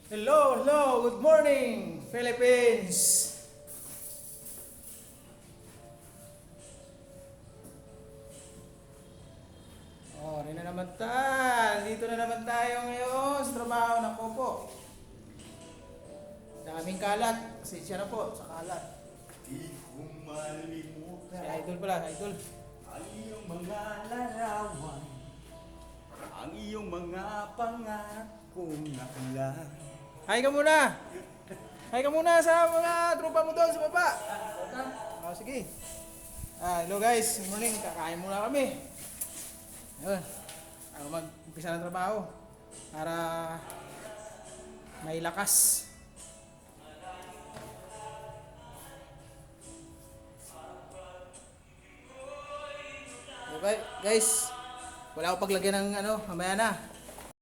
Hello, good morning, Philippines! Oh, rin na naman dito na naman tayo ngayon sa trabaho ng Popo. Daming kalat, kasi siya na po sa kalat. Di ko malimutan Si Idol pala, Idol. ang iyong mga larawan, ang iyong mga pangakong nakulang. Hi ka muna! Hi ka muna sa mga tropa mo doon sa baba. Oh, sige. Hello guys, good morning. Kakain muna kami. Ayun. Ako mag-umpisa ng trabaho para may lakas. Okay, guys, wala akong paglagyan ng mamaya na.